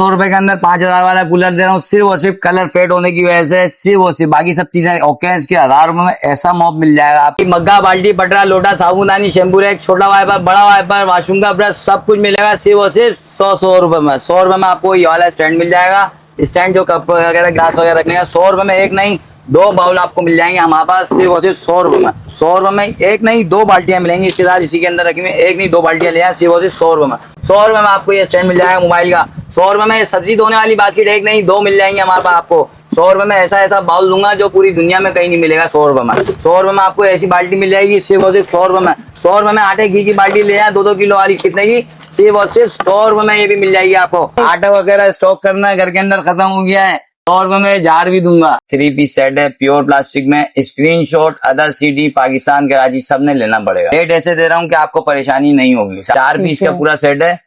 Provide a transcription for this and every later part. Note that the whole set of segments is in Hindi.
₹1400 के अंदर 5000 वाला कूलर दे रहा हूँ, सिर्फ और सिर्फ कलर फेड होने की वजह से, सिर्फ और सिर्फ, बाकी सब चीजें ओके हैं। इसके ₹1000 में ऐसा मॉप मिल जाएगा आपकी। मग्गा, बाल्टी, पटरा, लोटा, साबुनदानी, शैम्पू रैक, छोटा वाइपर, बड़ा वाइपर, वॉशरूम का ब्रश, सब कुछ मिलेगा सिर्फ और सिर्फ 100 रुपए में। 100 रुपए में आपको ये वाला स्टैंड मिल जाएगा। स्टैंड जो कप वगैरह, गिलास वगैरह रखने का, 100 रुपए में एक नहीं 2 बाउल आपको मिल जाएंगे हमारे पास सिर्फ और सिर्फ 100 रुपए में। 100 रुपए में एक नहीं 2 बाल्टियां मिलेंगी इसके साथ, इसी के अंदर रखी हुई एक नहीं 2 बाल्टियां ले आए सिर्फ और सिर्फ 100 रुपए में। 100 रुपए में आपको ये स्टैंड मिल जाएगा मोबाइल का। 100 रुपए में सब्जी धोने वाली बास्केट एक नहीं 2 मिल जाएंगे हमारे पास आपको। 100 रुपए में ऐसा बाउल दूंगा जो पूरी दुनिया में कहीं नहीं मिलेगा 100 रुपए में। 100 रुपए में आपको ऐसी बाल्टी मिल जाएगी सिर्फ और सिर्फ 100 रुपए में। 100 रुपए में आटे घी की बाल्टी ले आए 2-2 किलो वाली, कितने की, सिर्फ और सिर्फ 100 रुपए में ये भी मिल जाएगी आपको। आटा वगैरह स्टॉक करना है घर के अंदर खत्म हो गया है, 100 रुपए में जार भी दूंगा। 3 पीस सेट है प्योर प्लास्टिक में, screenshot other city Pakistan Karachi सब ने लेना पड़ेगा। रेट ऐसे दे रहा हूँ कि आपको परेशानी नहीं होगी। 4 पीस का पूरा सेट है,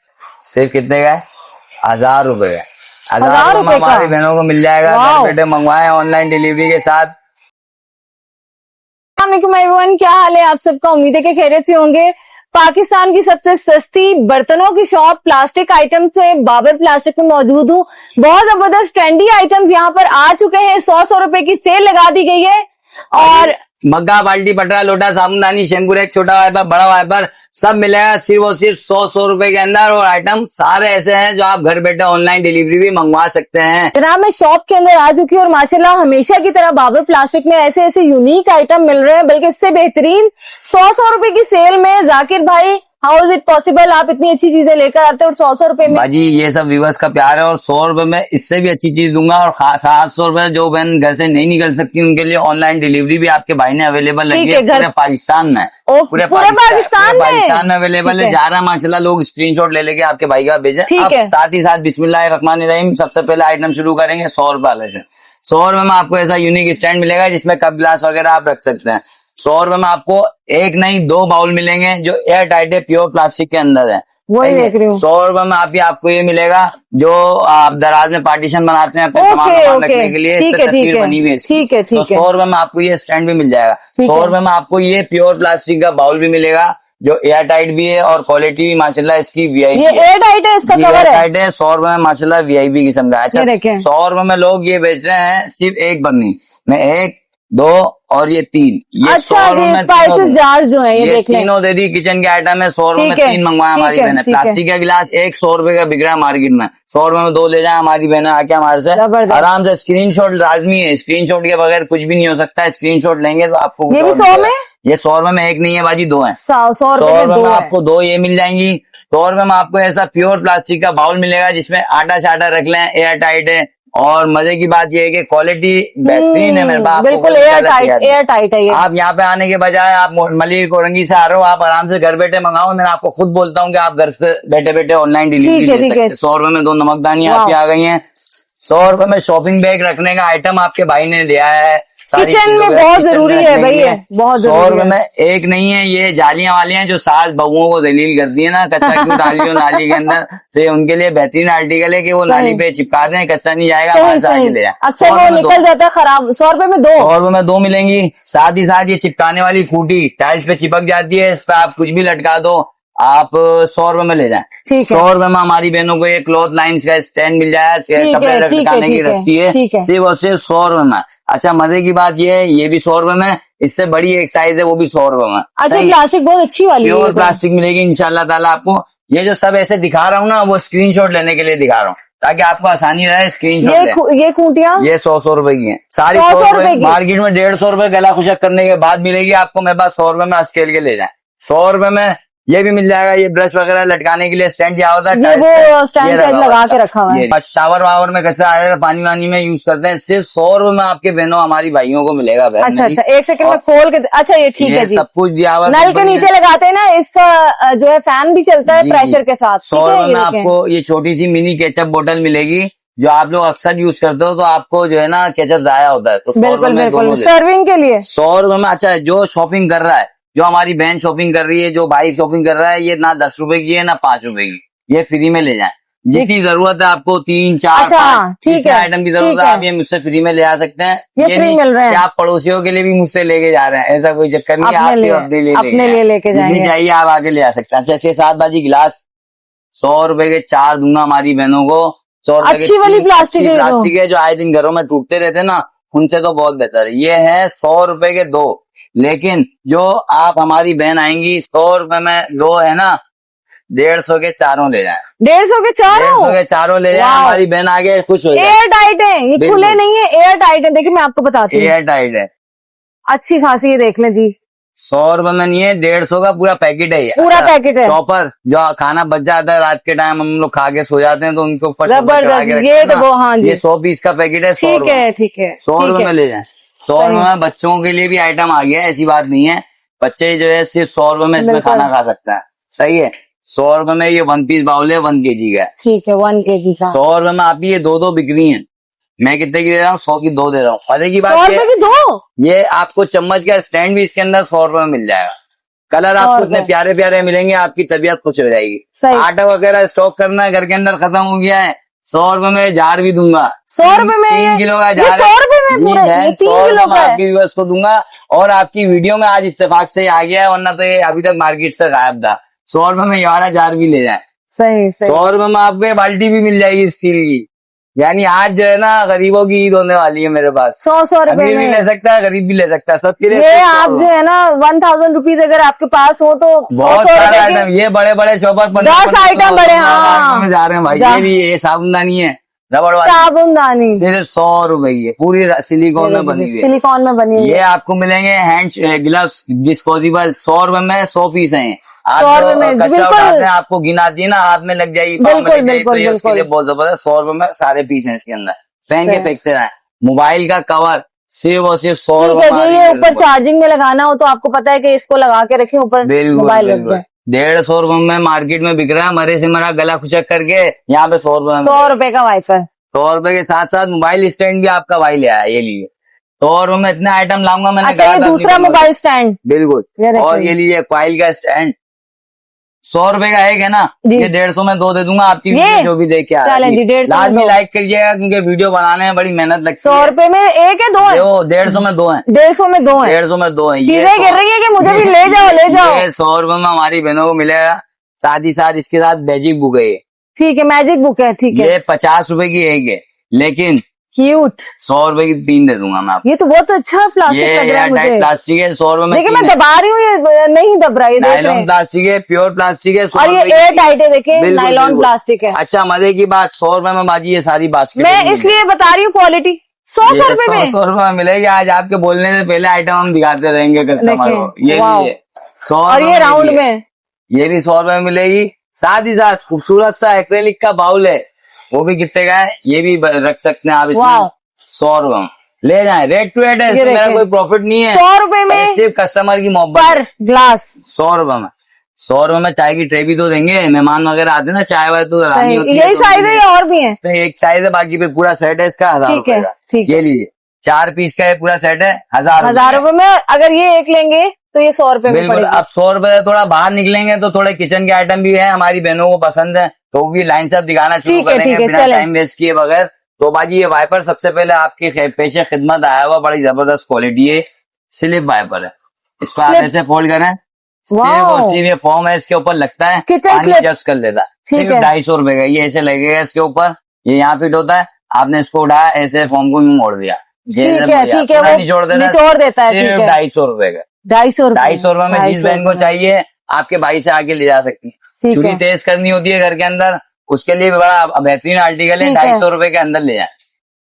सिर्फ कितने का है, 1000 रुपए का। 1000 रुपए में हमारी बहनों को मिल जाएगा। घर बैठे मंगवाए ऑनलाइन डिलीवरी के साथ। एवरीवन, क्या हाल है आप सबका? उम्मीद है कि खैरियत से होंगे। पाकिस्तान की सबसे सस्ती बर्तनों की शॉप प्लास्टिक आइटम्स में बाबर प्लास्टिक में मौजूद हूँ। बहुत जबरदस्त ट्रेंडी आइटम्स यहाँ पर आ चुके हैं। 100 रुपए की सेल लगा दी गई है। और मग्गा, बाल्टी, पटरा, लोटा, साबुनदानी, शैम्पू रैक, छोटा वाइपर, बड़ा वाइपर, सब मिलेगा सिर्फ और सिर्फ 100 रुपए के अंदर। और आइटम सारे ऐसे हैं जो आप घर बैठे ऑनलाइन डिलीवरी भी मंगवा सकते हैं। जनाब, मैं शॉप के अंदर आ चुकी हूँ और माशाल्लाह हमेशा की तरह बाबर प्लास्टिक में ऐसे ऐसे यूनिक आइटम मिल रहे हैं, बल्कि इससे बेहतरीन 100 रुपए की सेल में। जाकिर भाई, हाउ इज इट पॉसिबल? आप इतनी अच्छी चीजें लेकर आते हो और 100 रुपए में? बाजी, ये सब व्यूअर्स का प्यार है। और 100 रुपए में इससे भी अच्छी चीज दूंगा। और 700 रुपए जो बहन घर से नहीं निकल सकती उनके लिए ऑनलाइन डिलीवरी भी आपके भाई ने अवेलेबल रखी है पूरे पाकिस्तान में। पूरे पाकिस्तान में अवेलेबल है। जा रहा माशाल्लाह, लोग स्क्रीनशॉट ले लेके आपके भाई का भेजे। अब साथ ही साथ बिस्मिल्लाहिर्रहमानिर्रहीम सबसे पहले आइटम शुरू करेंगे 100 रुपए वाले से। 100 रुपए में आपको ऐसा यूनिक स्टैंड मिलेगा जिसमें कप गिलास वगैरह आप रख सकते हैं। 100 रुपए में आपको एक नहीं 2 बाउल मिलेंगे जो एयर टाइट है, प्योर प्लास्टिक के अंदर है। वही देख रही हूँ। 100 रुपए में आपको ये मिलेगा जो आप दराज में पार्टीशन बनाते हैं अपने सामान रखने के लिए, इस पे तस्वीर बनी हुई है। ठीक है। तो 100 रुपए में आपको ये स्टैंड भी मिल जाएगा। 100 रुपए में आपको ये प्योर प्लास्टिक का बाउल भी मिलेगा जो एयर टाइट भी है और क्वालिटी भी माशाल्लाह इसकी वीआईपी है। एयर टाइट है, इसका कवर है। 100 रुपए में माशाल्लाह वीआईपी किस्म का। अच्छा, 100 रुपए में लोग ये बेच रहे हैं सिर्फ एक बर्नी में, 1, 2 और ये 3। ये अच्छा, स्पाइसेस जार जो है ये तीनों दे दी। किचन के आइटम है। 100 रुपए में 3 मंगवाया हमारी बहन। प्लास्टिक का गिलास 100 रुपए का बिक रहा है मार्केट में, 100 रुपए में 2 ले जाए हमारी बहन आके हमारे से आराम से। स्क्रीनशॉट लाजमी है, स्क्रीनशॉट के बगैर कुछ भी नहीं हो सकता है। स्क्रीनशॉट लेंगे तो आपको ये भी 100 में, ये 100 रुपए में एक नहीं है बाजी, 2 है। 100 रुपए में आपको 2 ये मिल जाएंगी। 100 रुपए में आपको ऐसा प्योर प्लास्टिक का बाउल मिलेगा जिसमें आटा शाटा रख लें, एयर टाइट है। और मजे की बात ये है कि क्वालिटी बेहतरीन है मेरे पास, बिल्कुल एयर टाइट है ये। आप यहाँ पे आने के बजाय आप मलिक कोरंगी से आ रहे हो, आप आराम से घर बैठे मंगाओ। मैं आपको खुद बोलता हूँ कि आप घर से बैठे बैठे ऑनलाइन डिलीवरी ले सकते हैं। 100 रुपए में 2 नमकदानी आपकी आ गई हैं। 100 रुपए में शॉपिंग बैग रखने का आइटम आपके भाई ने लिया है। किचन में बहुत जरूरी है भाई, बहुत जरूरी। 100 रुपए में एक नहीं है, ये जालियां वाली हैं जो सास बहुओं को दलील करती है ना, कच्चा क्यों डाली हो नाली के अंदर। तो ये उनके लिए बेहतरीन आर्टिकल है कि वो नाली पे चिपका दें, कच्चा नहीं जाएगा। अच्छा, वो निकल जाता है खराब। 100 रुपए में 2। 100 रुपए में 2 मिलेंगी। साथ ही साथ ये चिपकाने वाली खूटी टाइल्स पे चिपक जाती है, इस पे आप कुछ भी लटका दो, आप 100 रुपए में ले जाएं। 100 रुपए में हमारी बहनों को ये क्लॉथ लाइन्स का स्टैंड मिल जाए, कपड़े लटकाने की रस्सी है, सिर्फ और सिर्फ 100 रुपए में। अच्छा, मजे की बात ये है, ये भी 100 रुपए में, इससे बड़ी एक साइज है वो भी 100 रुपए में। अच्छा, प्लास्टिक बहुत अच्छी वाली है, प्योर प्लास्टिक मिलेगी इंशाल्लाह ताला आपको। ये जो सब ऐसे दिखा रहा हूँ ना, वो स्क्रीनशॉट लेने के लिए दिखा रहा हूँ ताकि आपको आसानी रहे। स्क्रीनशॉट ये खूंटियां ये 100 रुपए की है सारी। 100 रुपए मार्केट में 150 रुपए गला खुशक करने के बाद मिलेगी आपको मेरे पास 100 रुपए में स्केल के ले जाए। 100 रुपए में ये भी मिल जाएगा। ये ब्रश वगैरह लटकाने के लिए स्टैंड क्या होता है, ये वो स्टैंड लगा के रखा हुआ है। शावर वावर में कचरा आएगा, पानी वानी में यूज करते हैं। सिर्फ 100 रुपए में आपके बहनों हमारी भाइयों को मिलेगा। अच्छा, एक सेकंड में खोल के। अच्छा, ये ठीक है जी, सब कुछ दिया हुआ। नल के नीचे लगाते हैं ना, इसका जो है फैन भी चलता है प्रेशर के साथ। 100 रुपए में आपको ये छोटी सी मिनी केचप बोतल मिलेगी जो आप लोग अक्सर यूज करते हो, तो आपको जो है ना केचप जाया होता है, तो 100 रुपए में सर्विंग के लिए 100 रुपए में। अच्छा, जो शॉपिंग कर रहा है, जो हमारी बहन शॉपिंग कर रही है, जो भाई शॉपिंग कर रहा है, ये ना 10 रुपए की है ना 5 रुपए की, ये फ्री में ले जाए। जितनी जरूरत है आपको 3, 4, 5 ठीक है आइटम की जरूरत है, आप ये मुझसे फ्री में ले आ सकते हैं। ये फ्री मिल रहे हैं। आप पड़ोसियों के लिए भी मुझसे लेके जा रहे हैं, ऐसा कोई चक्कर नहीं, आप अपने लिए लेके जाएंगे, चाहिए आप आगे ले आ सकते हैं। अच्छा, 6-7 बाजी गिलास 100 रुपए के 4 दूंगा हमारी बहनों को। 100 रुपए अच्छी वाली प्लास्टिक है ये तो। प्लास्टिक है जो आए दिन घरों में टूटते रहते हैं ना, उनसे तो बहुत बेहतर है। ये है 100 रुपए के 2, लेकिन जो आप हमारी बहन आएंगी 100 रुपए में 2 है ना, 150 के चारों ले जाए। 150 के 4 150 के चारों ले जाए, वाह। हमारी बहन आगे खुश हो जाए। एयर टाइट है ये, बिल्कुल। खुले नहीं है, एयर टाइट है। देखिए मैं आपको बताती हूँ, एयर टाइट है, अच्छी खासी, ये देख लें जी, 100 रुपए में नहीं है, 150 का पूरा पैकेट है ये। पूरा पैकेट है। शॉपर जो खाना बच जाता है रात के टाइम, हम लोग खा के सो जाते हैं तो उनको ऊपर शॉपर चढ़ा जबरदस्त, के रखते ये हैं तो ना। वो, हाँ जी, ये 100 पीस का पैकेट है, 100 ठीक रुपए है, ठीक है, 100 ठीक रुपए में है। ले जाए। 100 सही। रुपए में बच्चों के लिए भी आइटम आ गया है, ऐसी बात नहीं है। बच्चे जो है सिर्फ 100 रुपए में इसमें बिल्कुल। खाना खा सकता है, सही है। 100 रुपए में ये 1 पीस बाउल है, 1 kg का है। ठीक है, 1 kg का 100 रुपए में आप ये 2 बिक रही है। मैं कितने की दे रहा हूँ? 100 की 2 दे रहा हूँ। पता की 100 बात रुपए की 2। ये आपको चम्मच का स्टैंड भी इसके अंदर 100 रुपए में मिल जाएगा। कलर 100 आपको इतने रुपए। प्यारे प्यारे मिलेंगे, आपकी तबीयत खुश हो जाएगी। सही। आटा वगैरह स्टॉक करना है, घर के अंदर खत्म हो गया है, 100 रुपए में जार भी दूंगा। 100 रुपए में 3 किलो का ये जार 100 रुपए में जी पूरा, है, ये 3 100 किलो रुपए का है। आपकी व्यूअर्स को दूंगा। और आपकी वीडियो में आज इत्तेफाक से आ गया है, वरना तो ये अभी तक मार्केट से गायब था। 100 रुपए में ये वाला जार भी ले जाए। सही सही। 100 रुपए में आपको ये बाल्टी भी मिल जाएगी स्टील की। यानी आज जो है ना, गरीबों की ईद होने वाली है मेरे पास। 100 रुपए अमीर भी ले में सकता है, गरीब भी ले सकता है, सबके लिए ये सिर्फ 100 आप जो है ना 1000 रुपीज अगर आपके पास हो तो 100 बहुत सारे रुपए आइटम, ये बड़े बड़े शॉपर 10 आइटम बड़े, हाँ। में जा रहे हैं भाई। जा- ये भी ये साबुनदानी है, रबड़ वाली, साबुनदानी सिर्फ 100 रुपए की है, पूरी सिलिकॉन में बनी हुई है। सिलिकॉन में बनी हुई ये है। आपको मिलेंगे हैंड ग्लव्स डिस्पोजेबल, 100 रुपए में 100 पीस है। आप 100 जो रुपए में, कचरा बिल्कुल। उठाते हैं, आपको गिनाती है ना, हाथ में लग जाएगी, पाँव में बिल्कुल, लग जाएगी, बिल्कुल, तो ये उसके बिल्कुल। लिए बहुत जबरदस्त। 100 रुपए में सारे पीस हैं इसके अंदर, पहन के सही। फेंकते रहे। मोबाइल का कवर सिर्फ और सिर्फ 100 ठीक रुपए है में जी, आ ये रही ऊपर है। चार्जिंग में लगाना हो तो आपको पता है कि इसको लगा के रखें, ऊपर बिल्कुल मोबाइल रख बिल्कुल। दें। 150 रुपए में मार्केट में बिक रहा है, मरे से मरा गला खुशक करके, यहाँ पे 100 रुपए में 100 रुपए का वाईफाई। 100 रुपए के साथ साथ मोबाइल स्टैंड भी आपका भाई ले आया, ये लीजिए। 100 रुपए में इतने आइटम लाऊंगा मैंने अच्छा, कहा ये था दूसरा अपनी मोबाइल स्टैंड, बिल्कुल। ये देखिए। और ये लीजिए कॉइल का स्टैंड, 100 रुपए का एक है ना, जी। ये 150 में 2 दे दूंगा। आपकी ये? वीडियो जो भी देख के आ रहा चलें है जी, 150 में लाजमी 2। लाइक करिएगा, क्योंकि वीडियो बनाने में बड़ी मेहनत लगती 100 है। रुपए में एक है, 2 है? वो 150 में 2 है, 150 में 2 है। 150 में 2 है। ये चीजें गिर रही है कि मुझे भी ले जाओ, ले जाओ। ये 100 रुपए में हमारी बहनों को मिलेगा। साथ ही साथ इसके साथ मैजिक बुक है, ठीक है, मैजिक बुक है, ठीक है। ये 50 रुपए की एक है, लेकिन क्यूट, 100 रुपए की 3 दे दूंगा मैं आपको। ये तो बहुत अच्छा प्लास्टिक ये लग रहा है एयर टाइट मुझे। प्लास्टिक है, 100 रुपए में देखिए 3 मैं है। दबा रही हूँ, ये नहीं दब रहा, ये देख रहे नायलॉन हैं। प्लास्टिक है, प्योर प्लास्टिक है, 100 और ये रुपए की एयर 3। टाइट है, देखिए बिल्कुल, नायलॉन बिल्कुल। प्लास्टिक है। अच्छा मजे की बात, 100 रुपए में बाजी ये सारी बास्केट मैं इसलिए बता रही हूँ क्वालिटी 100 रुपए में। 100 रुपए में मिलेगी। आज आपके बोलने से पहले आइटम हम दिखाते रहेंगे कस्टमर को। देखें, ये वाओ। भी 100 और रुपए ये में राउंड भी है। में, ये भी 100 रुपए में मिलेगी। साथ ही साथ खूबसूरत सा एक्रेलिक का बाउल है, वो भी कितने का है, ये भी रख सकते हैं आप इसमें, वाओ। 100 रुपए में ले जाए। रेट टू रेट है, इसमें मेरा देखें। कोई प्रॉफिट नहीं है। 100 रुपए में सिर्फ कस्टमर की मोहब्बत पर है। ग्लास। 100 रुपए में, 100 रुपए में चाय की ट्रे भी तो देंगे, मेहमान वगैरह आते हैं ना, चाय वाय तो रानी सही, होती यही तो साइज है या और भी है? इसमें एक साइज है, बाकी पे पूरा सेट है इसका 1000 ठीक है, रुपए का। ठीक ये है। लीजिए 4 पीस का ये पूरा सेट है, 1000 1000 रुपए में अगर ये एक लेंगे तो ये 100 रुपए में बिल्कुल। पड़ेगा। अब 100 रुपए थोड़ा बाहर निकलेंगे तो थोड़े किचन के आइटम भी है, हमारी बहनों को पसंद है, तो वो भी लाइन से अब दिखाना शुरू ठीक है, करेंगे ठीक है, बिना चलें। टाइम वेस्ट किए बगैर। तो बाजी ये वाइपर सबसे पहले आपके पेशे खिदमत आया हुआ, बड़ी जबरदस्त क्वालिटी है, स्लिप वाइपर है। इसको आप स्लिप। ऐसे फोल्ड करें, सिर्फ वाओ। और सिर्फ ये फॉर्म है, इसके ऊपर लगता है, किचन पानी स्लिप। जब्स कर लेता है। ठीक सिर्फ है। 250 रुपए का, ये ऐसे लगेगा इसके ऊपर, ये यहाँ फिट होता है, आपने इसको उठाया ऐसे फॉर्म को यूं मोड़ दिया, ठीक है, ठीक है, वो निचोड़ देना, निचोड़ देता है, ठीक सिर्फ है। 250 रुपए का। 250 रुपए 250 रुपए में जिस बहन को चाहिए आपके भाई से आके ले जा सकती है। ठीक छुरी है। तेज करनी होती है घर के अंदर, उसके लिए भी बड़ा बेहतरीन आर्टिकल है। ठीक है। 250 रुपए के अंदर ले जाए।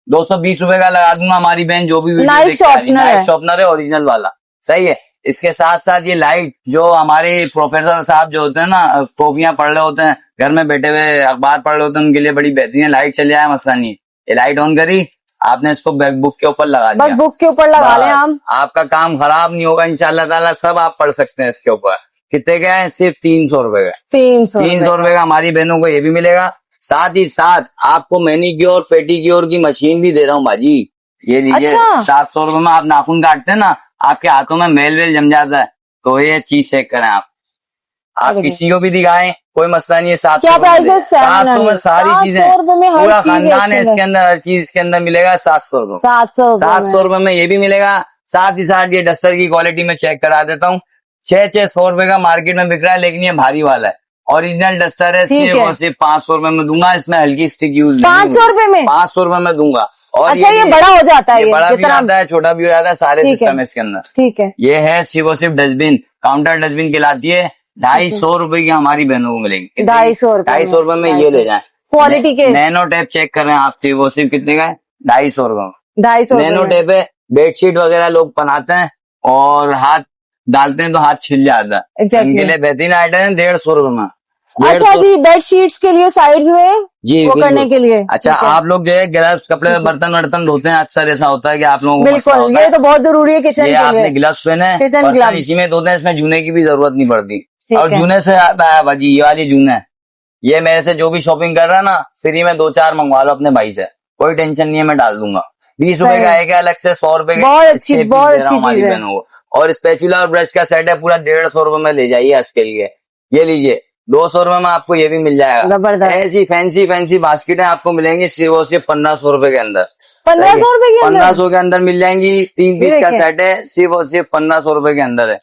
220 रुपए का लगा दूंगा, हमारी बहन जो भी वीडियो नाइफ देख के आ रही है, शॉर्पनर है। नाइफ शॉर्पनर है, ओरिजिनल वाला, सही है। इसके साथ साथ ये लाइट, जो हमारे प्रोफेसर साहब जो होते हैं ना, कॉपियां पढ़ रहे होते हैं, घर में बैठे हुए अखबार पढ़ रहे होते हैं, उनके लिए बड़ी बेहतरीन लाइट चल जाए, मसला नहीं है। ये लाइट ऑन करी आपने, इसको बैक बुक के ऊपर लगा दिया, बस बुक के ऊपर लगा लें बस, हम। आपका काम खराब नहीं होगा इंशाल्लाह ताला, सब आप पढ़ सकते हैं इसके ऊपर। कितने का है? सिर्फ 300 रुपए का। 300 रुपए का हमारी बहनों को ये भी मिलेगा। साथ ही साथ आपको मैनीक्योर पेटीक्योर की मशीन भी दे रहा हूँ बाजी, ये लीजिए। अच्छा। 700 रुपए में आप नाखून काटते हैं ना, आपके हाथों में मेल वेल जम जाता है, तो ये चीज चेक करें आप किसी को भी दिखाएं, कोई मसला नहीं है। 700 क्या प्राइस है? 700 में सारी 700 चीजें, रुपए में हर पूरा चीज है खानदान है इसके इसके अंदर, हर चीज इसके अंदर मिलेगा 700 रुपए। 700 रुपए में ये भी मिलेगा। साथ ही साथ ये डस्टर की क्वालिटी में चेक करा देता हूँ, 600 रुपए का मार्केट में बिक रहा है, लेकिन ये भारी वाला है, ओरिजिनल डस्टर है, ठीक सिर्फ है। और सिर्फ 500 रुपए में दूंगा। इसमें हल्की स्टिक यूज 500 रुपए में? 500 रुपए में दूंगा। और अच्छा, ये भी- बड़ा हो जाता है, ये बड़ा भी जितना आता है, छोटा भी हो जाता है, सारे ठीक है। सिस्टम है इसके अंदर। ठीक है। ये है सिर्फ और सिर्फ डस्टबिन, काउंटर डस्टबिन कहलाती है। 250 रुपए की हमारी बहनों को मिलेगी। 250 रुपए में ये ले जाए। क्वालिटी के नैनो टेप चेक कर रहे हैं आप, सिर्फ वो सिर्फ कितने का है? 250 रुपए। 250 नैनो रुपए में। टेप है, बेडशीट वगैरह लोग बनाते हैं और हाथ डालते हैं तो हाथ छिल जाता है। Exactly. इनके लिए बेहतरीन आइटम है, 150 रुपए में। अच्छा जी, बेड शीट्स के लिए साइड्स में जी वो बिल्कुल। करने के लिए। अच्छा, ठीक है। आप लोग जो है ग्लव्स, कपड़े में बर्तन वर्तन धोते हैं, अक्सर ऐसा होता है कि आप लोगों को मसला बिल्कुल, होता ये है। तो बहुत जरूरी है किचन ये के आपने लिए। ग्लव्स पहने, किचन बर्तन ग्लव्स। इसी में धोते हैं, इसमें जूने की भी जरूरत नहीं पड़ती। ठीक और है। जूने से आता है भाजी, ये वाली जूना है। ये मेरे से जो भी शॉपिंग कर रहा है ना, फ्री में 2-4 मंगवा लो अपने भाई से, कोई टेंशन नहीं है, मैं डाल दूंगा। 20 रुपए सही। का है, अलग से 100 रुपए बहुत के अच्छी 6 पीस बहुत दे रहा अच्छी हूँ हमारी चीज है। बहनों को। और स्पैचुला और ब्रश का सेट है पूरा 150 रुपए में, ले जाइए आज के लिए। ये लीजिए, 200 रुपए में आपको ये भी मिल जाएगा। जबरदस्त। ऐसी फैंसी फैंसी बास्केटें आपको मिलेंगी सिर्फ और सिर्फ 1500 रुपए के अंदर। 1500 रुपए के अंदर? 1500 के अंदर मिल जाएंगी। 3 पीस का देखिए। सेट है, सिर्फ और सिर्फ 1500 रुपए के अंदर है।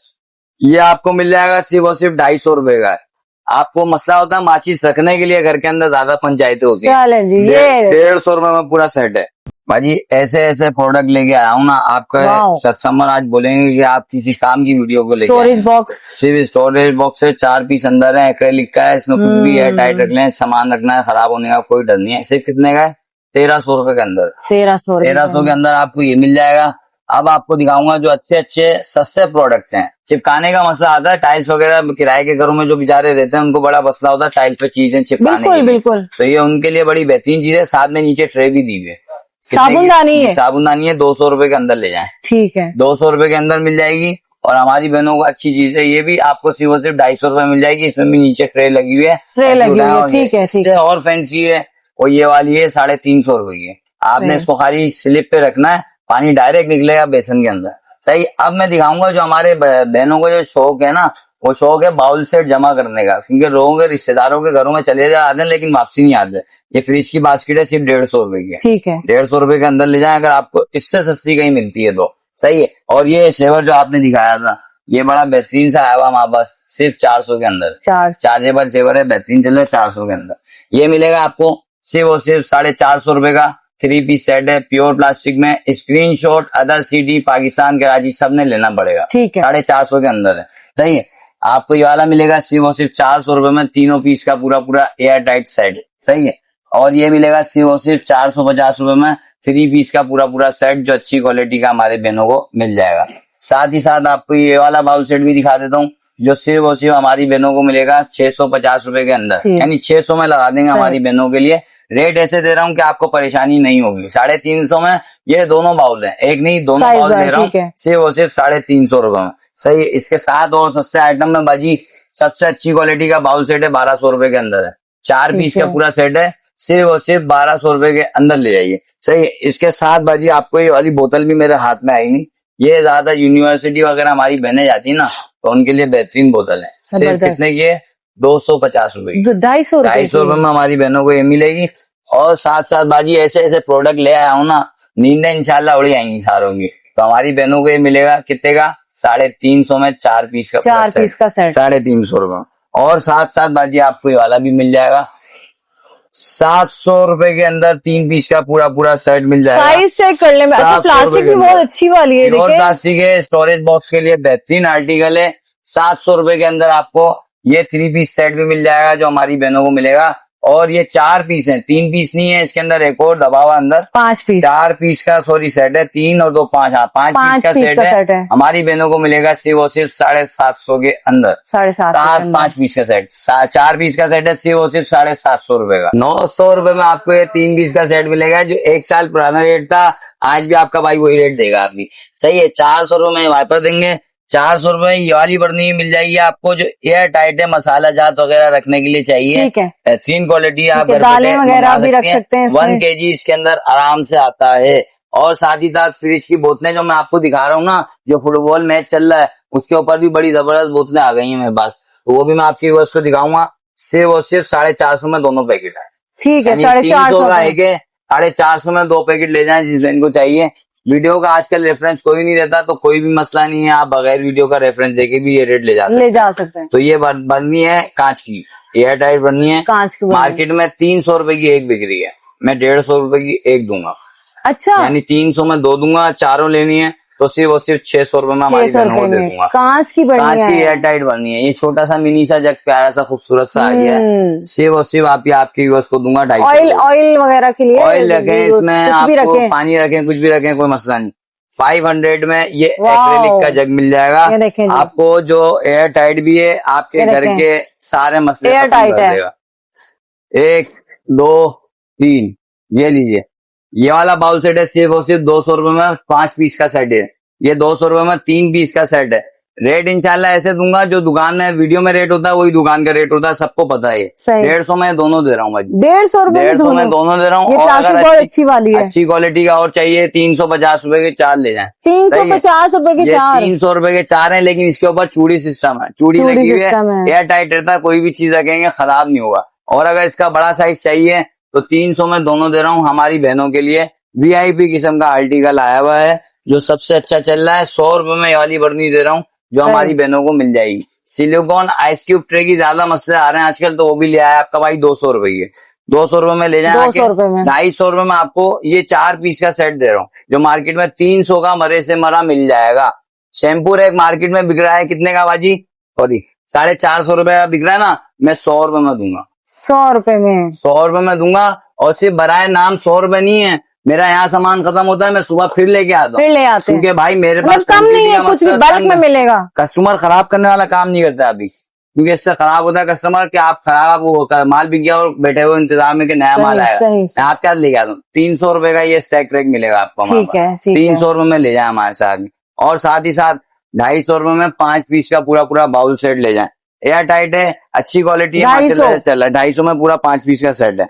ये आपको मिल जाएगा सिर्फ और सिर्फ 250 रुपए का है। आपको मसला होता है माचिस रखने के लिए, घर के अंदर ज्यादा पंचायतें होती है। चलें जी, ये 150 रुपए में पूरा सेट है भाजी। ऐसे ऐसे प्रोडक्ट लेके आया हूँ ना, आपका वाओ। कस्टमर आज बोलेंगे कि आप किसी काम की वीडियो को लेके आए स्टोरेज हैं। बॉक्स। सिर्फ स्टोरेज बॉक्स है, 4 पीस अंदर है, एक्रेलिक का है, इसमें कुछ भी है टाइट रख लें, सामान रखना है, खराब होने का कोई डर नहीं है। सिर्फ कितने का है? 1300 रुपए के अंदर। 1300 के अंदर आपको ये मिल जाएगा। अब आपको दिखाऊंगा जो अच्छे अच्छे सस्ते प्रोडक्ट हैं। चिपकाने का मसला आता है, टाइल्स वगैरह किराए के घरों में जो बेचारे रहते हैं उनको बड़ा मसला होता है टाइल्स पे चीजें चिपकाने के बिल्कुल लिए। बिल्कुल। तो ये उनके लिए बड़ी बेहतरीन चीज है। साथ में नीचे ट्रे भी दी हुई है। साबुनदानी है? साबुनदानी है, 200 रुपए के अंदर ले जाएं। ठीक है। 200 रुपए के अंदर मिल जाएगी। और हमारी बहनों को अच्छी चीज है, ये भी आपको सिर्फ और सिर्फ 250 रुपए मिल जाएगी। इसमें भी नीचे ट्रे लगी हुई है, ट्रे ऐसे लगी हुई है, उठाएं और ठीक है, ठीक इससे और फैंसी है। और ये वाली है 350 रुपए की है। आपने सही। इसको खाली स्लिप पे रखना है, पानी डायरेक्ट निकलेगा बेसन के अंदर। सही। अब मैं दिखाऊंगा जो हमारे बहनों को जो शौक है ना, वो शौक है बाउल सेट जमा करने का। क्योंकि लोगों के रिश्तेदारों के घरों में चले जाते हैं लेकिन वापसी नहीं आते। ये फ्रिज की बास्केट है, सिर्फ 150 रुपए की है। ठीक है। 150 रुपए के अंदर ले जाएं, अगर आपको इससे सस्ती कहीं मिलती है तो। सही है। और ये सेवर जो आपने दिखाया था, ये बड़ा बेहतरीन सा आया हुआ हमारे पास, सिर्फ 400 के अंदर। चार्जेबल सेवर है, बेहतरीन चल रहा है, 400 के अंदर ये मिलेगा आपको। सिर्फ और सिर्फ 450 रुपए का 3 पीस सेट है, प्योर प्लास्टिक में। Screenshot other city, Pakistan, Karachi सब ने लेना पड़ेगा। ठीक है। 450 के अंदर है। सही है। आपको ये वाला मिलेगा सिर्फ और सिर्फ 400 रुपए में, तीनों पीस का पूरा पूरा एयर टाइट सेट। सही है। और ये मिलेगा सिर्फ और सिर्फ 450 रुपए में, 3 पीस का पूरा पूरा सेट, जो अच्छी क्वालिटी का हमारे बहनों को मिल जाएगा। साथ ही साथ आपको ये वाला बाउल सेट भी दिखा देता हूँ, जो सिर्फ और सिर्फ हमारी बहनों को मिलेगा 650 रुपए के अंदर। यानी 600 में लगा देंगे हमारी बहनों के लिए। रेट ऐसे दे रहा हूँ कि आपको परेशानी नहीं होगी। 350 में ये दोनों बाउल हैं, एक नहीं दोनों बाउल दे रहा हूँ सिर्फ और सिर्फ 350 रुपए में। सही है। इसके साथ और सस्ते आइटम में बाजी सबसे अच्छी क्वालिटी का बाउल सेट है, 1200 रुपए के अंदर है। 4 पीस का पूरा सेट है, सिर्फ और सिर्फ 1200 रुपए के अंदर ले जाइए। सही है। इसके साथ बाजी आपको ये वाली बोतल भी मेरे हाथ में आई नहीं, ये ज्यादा यूनिवर्सिटी वगैरह हमारी बहनें जाती है ना, तो उनके लिए बेहतरीन बोतल है। सिर्फ कितने की है? 250 रुपए की। 250 रुपए में हमारी बहनों को ये मिलेगी। और साथ साथ बाजी ऐसे ऐसे प्रोडक्ट ले आया हूँ ना, नींदें इंशाल्लाह उड़ी आएंगी सारों की। तो हमारी बहनों को ये मिलेगा कितने का? 350 में 4 पीस का सेट। 350 रुपए। और साथ साथ बाजी आपको ये वाला भी मिल जाएगा, 700 रुपए के अंदर 3 पीस का पूरा पूरा सेट मिल जाएगा। साइज चेक कर ले। अच्छा, प्लास्टिक भी बहुत अच्छी वाली है, और प्लास्टिक है, स्टोरेज बॉक्स के लिए बेहतरीन आर्टिकल है। 700 रुपए के अंदर आपको ये 3 पीस सेट भी मिल जाएगा, जो हमारी बहनों को मिलेगा। और ये 4 पीस है, 3 पीस नहीं है, इसके अंदर एक और दबा हुआ अंदर 5 पीस। 4 पीस का सेट है, 3 और 2 5। हाँ, 5 पीस का सेट है। हमारी बहनों को मिलेगा सिर्फ और सिर्फ 750 के अंदर। 7.5 5 पीस का सेट, 4 पीस का सेट है, सिर्फ और सिर्फ 750 रुपए का। 900 रुपए में आपको ये 3 पीस का सेट मिलेगा, जो 1 साल पुराना रेट था, आज भी आपका भाई वही रेट देगा आपकी। सही है। 400 रुपए में वाइपर देंगे, 400 रुपए में ये वाली बर्नी मिल जाएगी आपको, जो एयर टाइट है, मसाला जात वगैरह रखने के लिए चाहिए। बेहतरीन क्वालिटी, आप घर दालें वगैरह भी रख सकते हैं। 1 kg इसके अंदर आराम से आता है। और साथ ही साथ फ्रिज की बोतलें जो मैं आपको दिखा रहा हूँ ना, जो फुटबॉल मैच चल रहा है उसके ऊपर भी बड़ी जबरदस्त बोतलें आ गई हैं मेरे पास, तो वो भी मैं आपकी व्यूअर्स को दिखाऊंगा। सिर्फ और सिर्फ 450 में दोनों पैकेट है। ठीक है। 350 का एक है, 450 में 2 पैकेट ले जाएं जिस बहन को चाहिए। वीडियो का आजकल रेफरेंस कोई नहीं रहता, तो कोई भी मसला नहीं है, आप बगैर वीडियो का रेफरेंस देके भी ये रेट ले जा सकते ले हैं। जा सकते हैं। तो ये बर्नी है कांच की, एयर टाइट बर्नी है, कांच की बर्नी। मार्केट में 300 रुपए की एक बिक रही है, मैं 150 रुपए की एक दूंगा। अच्छा, यानी 300 में 2 दूंगा, चारों लेनी है तो सिर्फ और सिर्फ 600 रुपए में हमारी 600 बहनों को रुपए दे में दूंगा। कांच की कांच बढ़िया की है। एयर टाइट बर्नी है, ये छोटा सा मिनी सा जग प्यारा सा खूबसूरत सा आ गया है, सिर्फ और सिर्फ आपकी व्यूअर्स को दूंगा 250 ऑयल ऑयल वगैरह के लिए ऑयल रखें इसमें, कुछ भी आपको रखें। पानी रखें, कुछ भी रखें, कोई मसला नहीं। 500 में ये वाओ। एक्रेलिक का जग मिल जाएगा ये देखें जी। आपको, जो एयर टाइट भी है, आपके ये घर देखें। के सारे मसले एयर खत्म टाइट कर है। देगा। 1 2 3 ये लीजिए, ये वाला बाउल सेट है, सिर्फ और सिर्फ 200 रुपए में 5 पीस का सेट है। ये 200 रुपए में 3 पीस का सेट है। रेट इंशाल्लाह ऐसे दूंगा जो दुकान में वीडियो में रेट होता है वही दुकान का रेट होता है, सबको पता है। सही। 150 में दोनों दे रहा हूँ भाई, 150 रुपए में 150 में दोनों दे रहा हूँ। ये और प्लास्टिक अगर बहुत अच्छी वाली है। अच्छी क्वालिटी का और चाहिए 350 रुपए के 4 ले जाएं। 350 रुपए के ये 4। 300 रुपए के 4 है, लेकिन इसके ऊपर चूड़ी सिस्टम है, चूड़ी लगी हुई है, सिस्टम है। एयर टाइट रहता है, कोई भी चीज रखेंगे खराब नहीं होगा। और अगर इसका बड़ा साइज चाहिए तो 300 में दोनों दे रहा हूँ हमारी बहनों के लिए। वीआईपी किस्म का आर्टिकल आया हुआ है जो सबसे अच्छा चल रहा है। 100 रुपए में ये वाली बर्नी दे रहा हूँ जो हमारी बहनों को मिल जाएगी। सिलिकॉन आइस क्यूब ट्रे की ज्यादा मसले आ रहे हैं आजकल, तो वो भी ले आया आपका भाई 200 रुपए की। 200 रुपए में ले जाए, 200 रुपए में 250 रुपए में आपको ये 4 पीस का सेट दे रहा हूँ, जो मार्केट में 300 का मरे से मरा मिल जाएगा। शैम्पू रैक मार्केट में बिक रहा है कितने का बाजी, सॉरी 450 रुपए का बिक रहा है ना, मैं 100 रुपए में दूंगा। 100 रुपए में 100 रुपए में दूंगा। और सिर्फ बराए नाम 100 रुपए नहीं है, मेरा यहाँ सामान खत्म होता है, मैं सुबह फिर लेके आता हूँ, फिर ले आते हैं। क्योंकि भाई मेरे मतलब पास कम नहीं है, का कुछ भी मकसद बल्क में मिलेगा। कस्टमर खराब करने वाला काम नहीं करता अभी, क्योंकि इससे खराब होता है कस्टमर कि आप खराब वो माल बिक गया और बैठे हुए इंतजार में कि नया माल आएगा। सही मैं आपके साथ लेके आता हूँ। 300 रुपए का ये स्टैक रैक मिलेगा आपको। ठीक है, ठीक है। 300 रुपए में ले जाए हमारे साथ। और साथ ही साथ 250 रुपए में 5 पीस का पूरा पूरा बाउल सेट ले जाए। एयर टाइट है, अच्छी क्वालिटी है, माशाल्लाह से चल रहा है। 250 में पूरा 5 पीस का सेट है।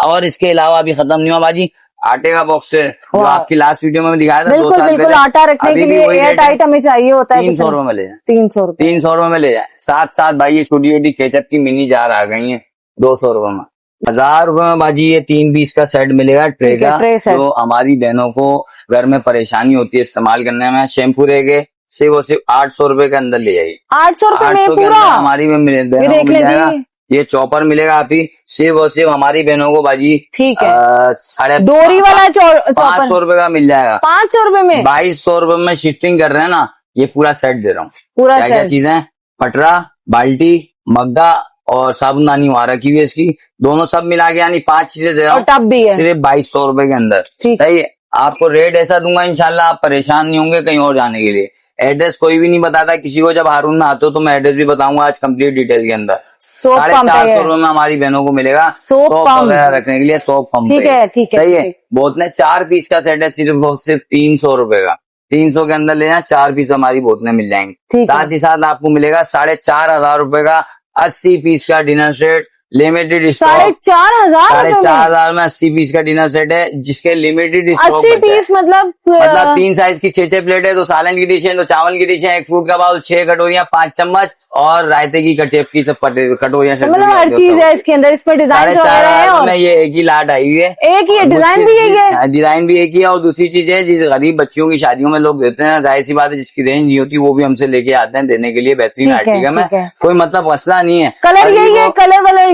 और इसके अलावा अभी खत्म नहीं हुआ बाजी, आटे का बॉक्स है जो आपकी लास्ट वीडियो में दिखाया था 2 बिल्कुल साल बिल्कुल पहले। आटा रखने अभी के भी लिए वही एयर रेट है, टाइट हमें चाहिए होता है। 300 रुपए में ले जाए। 300 रुपए 300 रुपए में ले जाए। साथ साथ भाई ये छोटी छोटी केचप की मिनी जार आ गई है 200 रुपए में। 1000 रुपए में बाजी ये 3 पीस का सेट मिलेगा ट्रे का, जो हमारी बहनों को घर में परेशानी होती है इस्तेमाल करने में। शैम्पू रहेगा सिर्फ और सिर्फ 800 रुपए के अंदर ले जाइए। 800 रुपए में 800 के पूरा अंदर हमारी में मिल जाएगा। ये चॉपर मिलेगा आप ही, सिर्फ और सिर्फ हमारी बहनों को बाजी। ठीक है। साढ़े डोरी वाला चॉपर 500 रुपए का मिल जाएगा। 500 रुपए में 2200 रुपए में शिफ्टिंग कर रहे हैं ना, ये पूरा सेट दे रहा हूँ। पूरा क्या क्या चीजें, पटरा, बाल्टी, मग्गा और साबुनदानी वहां रखी हुई है इसकी, दोनों सब मिला के यानी 5 चीजें दे रहा हूँ। टब भी है सिर्फ 2200 रुपए के अंदर। सही है, आपको रेट ऐसा दूंगा इंशाल्लाह आप परेशान नहीं होंगे कहीं और जाने के लिए। एड्रेस कोई भी नहीं बताता किसी को, जब हारून में आते हो तो मैं एड्रेस भी बताऊंगा आज कंप्लीट डिटेल के अंदर। 450 रुपए में हमारी बहनों को मिलेगा सोप वगैरह रखने के लिए, सोप पंप। ठीक है, ठीक है, सही है। बोतलें 4 पीस का सेट है, सिर्फ 300 रुपए का। 300 के अंदर लेना, 4 पीस हमारी बोतलें मिल जाएंगी। साथ ही साथ आपको मिलेगा 4500 रुपए का 80 पीस का डिनर सेट, लिमिटेड स्टॉक। 4500 में 80 पीस का डिनर सेट है, जिसके लिमिटेड स्टॉक 80 पीस मतलब 3 साइज की 6 प्लेट है, 2 सालन की डिश है, 2 चावल की डिश है, 1 फ्रूट का बाउल, 6 कटोरियां, 5 चम्मच और रायते की कचेप की सब कटोरियां। मतलब हर चीज है इसके अंदर, इसमें डिजाइन वगैरह है। और ये एक ही लाट आई हुई है, एक ही डिजाइन भी एक है, डिजाइन भी एक ही है। और दूसरी चीज है, जिस गरीब बच्चियों की शादियों में लोग देते हैं, जाहिर सी बात है जिसकी रेंज नहीं होती वो भी हमसे लेके आते हैं देने के लिए बेहतरीन आर्टिकल है। कोई मतलब मसला नहीं है। कलर यही है,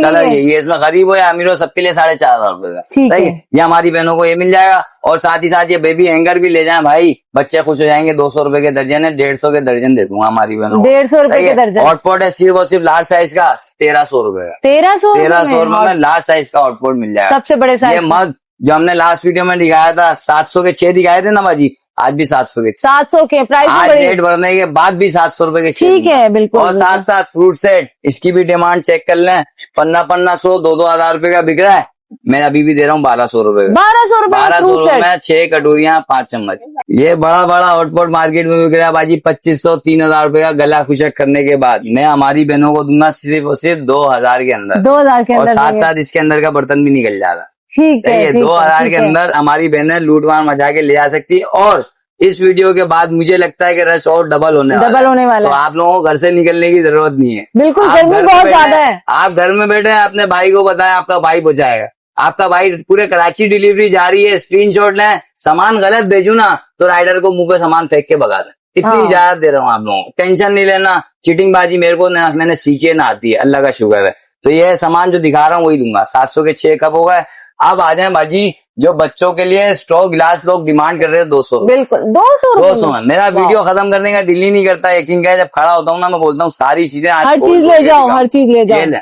कलर यही है। इसमें गरीब हो या अमीर हो सबके लिए 4500 रुपए का। सही है, ये हमारी बहनों को ये मिल जाएगा। और साथ ही साथ ये बेबी हैंगर भी ले जाएं भाई, बच्चे खुश हो जाएंगे। 200 रुपए के दर्जन है, 150 के दर्जन दे दूंगा हमारी बहनों को। 150 रुपए के दर्जन। हॉटपॉट है सिर्फ और सिर्फ लार्ज साइज का 1300 रुपए का। 1300 रुपए में लार्ज साइज का हॉटपॉट मिल जाएगा। सबसे बड़े साइज। ये मग जो हमने लास्ट वीडियो में दिखाया था 700 के 6 दिखाए थे ना बाजी, आज भी 700 के प्राइस। आज रेट बढ़ने के बाद भी 700 रुपए के। ठीक है, बिल्कुल। और साथ साथ फ्रूट सेट, इसकी भी डिमांड चेक कर लें। 1500 2 हजार रुपए का बिक रहा है, मैं अभी भी दे रहा हूँ 1200 रुपए का। 1200 रुपए में 6 कटोरियां 5 चम्मच। ये बड़ा बड़ा हॉटपॉट मार्केट में बिक रहा है बाजी 2500 3000 रुपए का गला खुशक करने के बाद। मैं हमारी बहनों को दूंगा सिर्फ और सिर्फ 2000 के अंदर। 2000 के अंदर। और साथ साथ इसके अंदर का बर्तन भी निकल जाता। ठीक है, 2000 के अंदर हमारी बहनें लूटवान मचा के ले जा सकती है। और इस वीडियो के बाद मुझे लगता है कि रश और डबल होने वाला है। तो आप लोगों को घर से निकलने की जरूरत नहीं है। बिल्कुल, गर्मी बहुत ज्यादा है। आप घर में बैठे हैं, अपने भाई को बताएं, आपका भाई बचाएगा। आपका भाई पूरे कराची डिलीवरी जा रही है, स्क्रीनशॉट लें, सामान गलत भेजू ना तो राइडर को मुंह पे सामान फेंक के भगा दें। इतनी हाँ। इजाजत दे रहा हूँ आप लोगों को, टेंशन नहीं लेना। चीटिंग बाजी मेरे को ना, मैंने सीखी ना आती है, अल्लाह का शुक्र है। तो ये सामान जो दिखा रहा हूँ वही दूंगा। 700 के 6 कप हो गए। अब आ जाए बाजी, जो बच्चों के लिए स्ट्रॉ गिलास लोग डिमांड कर रहे हैं 200, बिल्कुल 200 200 में। मेरा वीडियो खत्म करने का दिल ही नहीं करता, यकीन क्या, जब खड़ा होता हूँ ना मैं बोलता हूँ सारी चीजें आज हर खोल चीज खोल ले के जाओ, दिखाऊं। हर चीज ले ये जाओ। ले,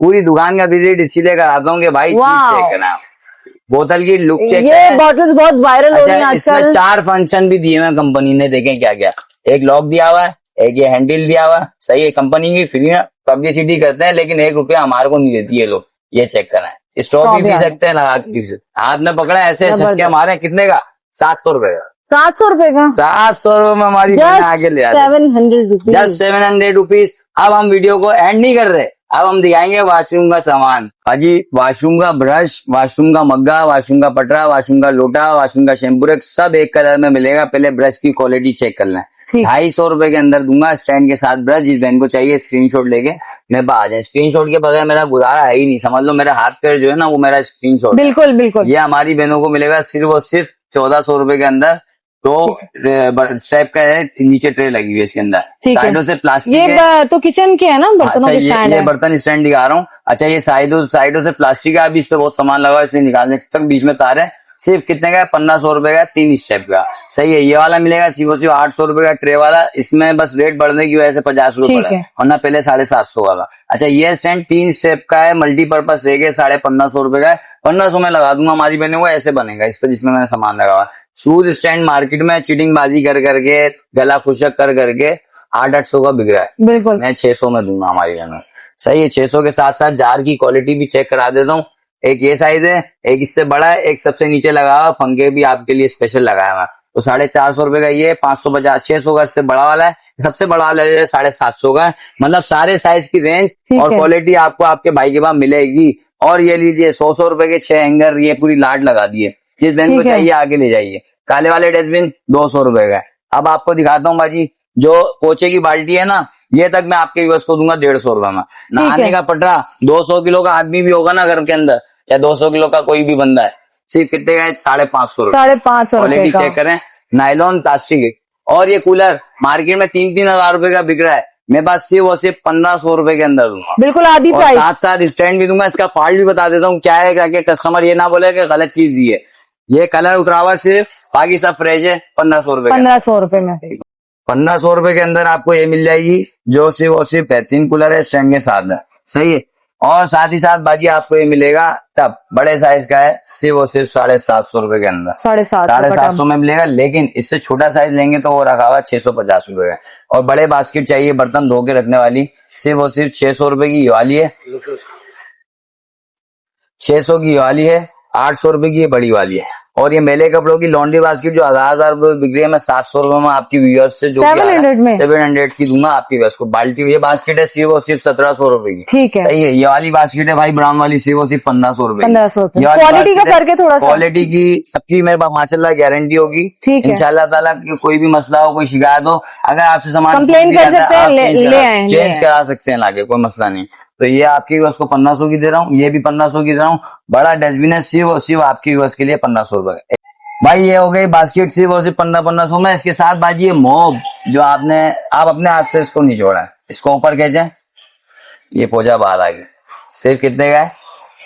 पूरी दुकान का विजिट इसीलिए कराता हूँ कि भाई चीज वाह। चेक करना, बोतल की लुक चेक ये करें। बॉटल्स बहुत वायरल हो रही हैं अच्छा, इसमें आजकल। 4 फंक्शन भी दिए हुए हैं कंपनी ने, देखें क्या क्या। एक लॉक दिया हुआ है, एक ये हैंडल दिया हुआ है, सही है। कंपनी की फ्री में पब्लिसिटी करते हैं, लेकिन 1 रुपया हमारे को नहीं देती है लोग। ये चेक करना है। स्ट्रॉ भी पी सकते हैं, लगा के पी सकते हैं। हाथ में पकड़ा ऐसे सच के मारे, कितने का? 700 रुपए का। 700 रुपए का, 700 रुपए में हमारी बहन आगे ले आती है। 700 रुपीज। Just 700 rupees. अब हम वीडियो को एंड नहीं कर रहे, अब हम दिखाएंगे वॉशरूम का सामान। हाजी, वॉशरूम का ब्रश, वॉशरूम का मग्गा, वॉशरूम का पटरा, वॉशरूम का लोटा, वॉशरूम का शैम्पू, सब एक कलर में मिलेगा। पहले ब्रश की क्वालिटी चेक कर लें। 250 रुपए के अंदर दूंगा स्टैंड के साथ ब्रश। जिस बहन को चाहिए स्क्रीनशॉट लेके मेरे पास आ जाए। स्क्रीनशॉट के बगैर मेरा गुजारा है ही नहीं, समझ लो। मेरा हाथ पैर जो है ना वो मेरा स्क्रीनशॉट। बिल्कुल बिल्कुल। ये हमारी बहनों को मिलेगा सिर्फ और सिर्फ 1400 रुपए के अंदर। तो स्टेप का है, नीचे ट्रे लगी हुई है इसके अंदर, साइडों से प्लास्टिक ये तो किचन के है ना, बर्तनों अच्छा, के स्टैंड ये है। बर्तन स्टैंड दिखा रहा हूँ। अच्छा, ये साइडों से प्लास्टिक का, अभी इस पे बहुत सामान लगा है इसलिए निकालने तक बीच में तार है। सिर्फ कितने का है? 1500 रुपए का, 3 स्टेप का। सही है। ये वाला मिलेगा सिर्फ 800 रुपए का ट्रे वाला। इसमें बस रेट बढ़ने की वजह से 50 रुपए है, वरना पहले 750 वाला। अच्छा, ये स्टैंड 3 स्टेप का है, मल्टीपर्पज रहेगा, 1550 रुपए का है। 1500 में लगा दूंगा हमारी बहनों को, ऐसे बनेगा इस पर जिसमें मैंने सामान लगा हुआ। शूज स्टैंड मार्केट में चीटिंग बाजी कर करके, गला खुशक कर करके 800 का बिक रहा है। बिल्कुल, मैं 600 में दूंगा हमारी बहनों। सही है। 600 के साथ साथ जार की क्वालिटी भी चेक करा देता हूँ। एक ये साइज है, एक इससे बड़ा है, एक सबसे नीचे लगा हुआ, पंखे भी आपके लिए स्पेशल लगाया हुआ। तो 450 रुपए का ये, 550, 600 का इससे बड़ा वाला है, सबसे बड़ा वाला है 750 का है। मतलब सारे साइज की रेंज और क्वालिटी आपको आपके भाई के पास मिलेगी। और ये लीजिए 100 रुपए के 6 हैंगर, ये पूरी लाट लगा दी है। जिस बहन को चाहिए आगे ले जाइए। काले वाले डस्टबिन 200 रुपए का है। अब आपको दिखाता हूँ बाजी, जो पोचे की बाल्टी है ना, ये तक मैं आपके व्यूअर्स को दूंगा 150 रुपए में। नहाने का पटरा, 200 किलो का आदमी भी होगा ना घर के अंदर, या 200 किलो का कोई भी बंदा है, सिर्फ कितने का है? 550 रुपए। 550 क्वालिटी चेक करें, नायलॉन प्लास्टिक। और ये कूलर मार्केट में 3-3 हजार रुपए का बिक रहा है, मेरे पास सिर्फ और सिर्फ 1500 रुपए के अंदर दूंगा। बिल्कुल आधी प्राइस। साथ साथ स्टैंड भी दूंगा। इसका फॉल्ट भी बता देता हूँ क्या है, ताकि कस्टमर ये ना बोले कि गलत चीज दी है। ये कलर उतरा हुआ सिर्फ, बाकी सब फ्रेश है। 1500 रुपए, 1500 रुपए में। 1500 रुपए के अंदर आपको ये मिल जाएगी, जो सिर्फ और सिर्फ बेहतरीन कूलर है, स्टैंड के साथ है। सही है। और साथ ही साथ बाजी आपको ये मिलेगा तब बड़े साइज का है, सिर्फ और सिर्फ 750 रुपए के अंदर। 750 में मिलेगा। लेकिन इससे छोटा साइज लेंगे तो वो रखा हुआ 650 रुपए का। और बड़े बास्केट चाहिए बर्तन धो के रखने वाली, सिर्फ और सिर्फ 600 रुपए की ये वाली है, 600 की ये वाली है, 800 रुपए की ये बड़ी वाली है। और ये मेले कपड़ों की लॉन्ड्री बास्केट जो 1000 रुपए बिक रही है, मैं 700 रुपए में आपकी व्यूअर्स से जो 700 की दूंगा आपकी व्यूअर्स को। बाल्टी ये बास्केट है सिर्फ और सिर्फ 1700 रुपए की। ठीक है। सही है। ये वाली बास्केट है भाई ब्राउन वाली, सिर्फ और सिर्फ 1500 रुपए। 1500 रुपए। क्वालिटी का फर्क है थोड़ा सा। क्वालिटी की सबकी मेरे पास माशाल्लाह गारंटी होगी। इंशाल्लाह ताला कोई भी मसला हो, कोई शिकायत हो, अगर आपसे सामान कंप्लेन कर सकते हैं, चेंज करा सकते हैं लाके, कोई मसला नहीं। तो ये आपकी बस को 1500 की दे रहा हूँ, ये भी 1500 की दे रहा हूँ। बड़ा डस्टबिन है सिर्फ और सिर्फ आपकी बस के लिए 1500 रुपए। भाई ये हो गई बास्केट सिर्फ और सिर्फ 1500 में। इसके साथ बाजी ये मोब जो आप अपने हाथ से इसको निचोड़ा है, इसको ऊपर खींचे, ये पोजा बाहर आ गई। सिर्फ कितने का है?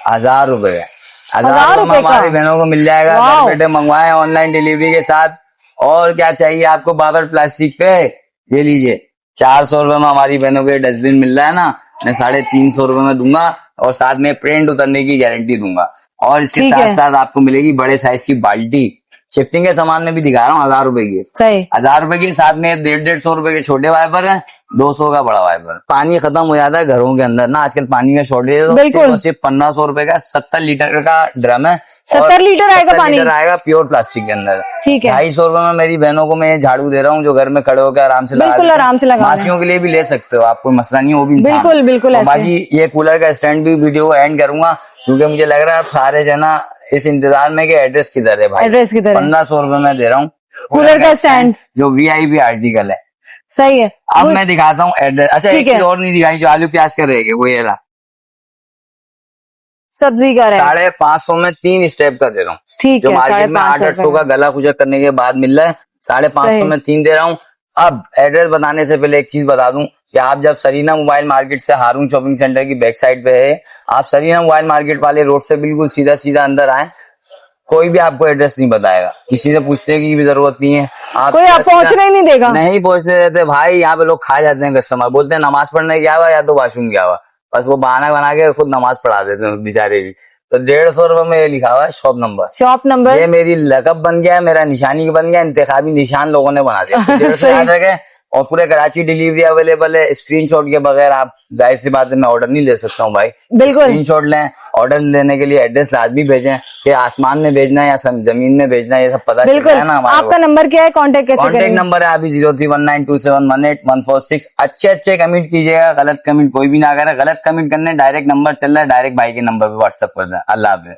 1000 रुपए का। 1000 रुपए में हमारी बहनों को मिल जाएगा। घर बैठे मंगवाए ऑनलाइन डिलीवरी के साथ। और क्या चाहिए आपको बाबर प्लास्टिक पे? ये लीजिए 400 रुपए में हमारी बहनों को डस्टबिन मिल रहा है ना, मैं 350 रुपए में दूंगा। और साथ में प्रिंट उतरने की गारंटी दूंगा। और इसके साथ साथ आपको मिलेगी बड़े साइज की बाल्टी। शिफ्टिंग के सामान में भी दिखा रहा हूँ 1000 रुपए की। 1000 रुपए की। साथ में 150-150 रुपए के छोटे वाइपर है, 200 का बड़ा वाइपर। पानी खत्म हो जाता है घरों के अंदर ना, आजकल पानी का शॉर्टेज है। तो सिर्फ 1500 रुपए का 70 लीटर का ड्रम है। 70 लीटर आएगा पानी? आएगा प्योर प्लास्टिक के अंदर। ठीक है। 250 रुपए में मेरी बहनों को मैं झाड़ू दे रहा हूँ, जो घर में खड़े होकर आराम से लगा। मासियों के लिए भी ले सकते हो आप, कोई मसला नहीं, वो भी बिल्कुल बिल्कुल। बाजी ये कूलर का स्टैंड भी वीडियो को एंड करूंगा, क्योंकि मुझे लग रहा है आप सारे जना इस इंतजार में कि एड्रेस किधर है भाई। एड्रेस किधर है? 1500 रुपए में दे रहा हूँ कूलर का स्टैंड, जो VIP आर्टिकल है। सही है। अब मैं दिखाता हूँ एड्रेस। अच्छा, एक चीज और नहीं दिखाई जो आलू प्याज का रहेगा, वो ये रहा। सब्जी का रैक 550 में 3 स्टेप का दे रहा हूँ। ठीक जो है, मार्केट में 800-800 का गला खुशक करने के बाद मिल रहा है, 550 में 3 दे रहा हूँ। अब एड्रेस बताने से पहले एक चीज बता दूं कि आप जब सरीना मोबाइल मार्केट से हारून शॉपिंग सेंटर की बैक साइड पे है, आप सरीना मोबाइल मार्केट वाले रोड से बिल्कुल सीधा सीधा अंदर आए, कोई भी आपको एड्रेस नहीं बताएगा, किसी से पूछने की भी जरूरत नहीं है। कोई आप पहुंचने ही नहीं देगा। नहीं पहुंचने देते भाई, यहाँ पे लोग खा जाते हैं, कस्टमर बोलते हैं नमाज पढ़ने गया हुआ या तो वॉशरूम गया हुआ, बस वो बहाना बना के खुद नमाज पढ़ा देते हैं बेचारे भी। तो 150 रुपए में ये लिखा हुआ है शॉप नंबर। ये मेरी लकब बन गया है, मेरा निशानी बन गया, इंतखाबी निशान लोगों ने बना दिया। 150 याद रखे। और पूरे कराची डिलीवरी अवेलेबल है। स्क्रीनशॉट के बगैर आप, जाहिर सी बात है, मैं ऑर्डर नहीं ले सकता हूँ भाई। बिल्कुल स्क्रीनशॉट लें, ऑर्डर लेने के लिए एड्रेस लाजमी भेजें कि आसमान में भेजना है या जमीन में भेजना है, ये सब पता चलता है ना हमारा। आपका नंबर क्या है, कांटेक्ट कैसे करेंगे? कांटेक्ट नंबर है अभी 03192718 अच्छे कमेंट कीजिएगा, गलत कमेंट कोई भी ना करे। गलत कमेंट करने डायरेक्ट नंबर चल रहा है, डायरेक्ट भाई के नंबर पे व्हाट्सएप कर दें। अल्लाह हाफिज़।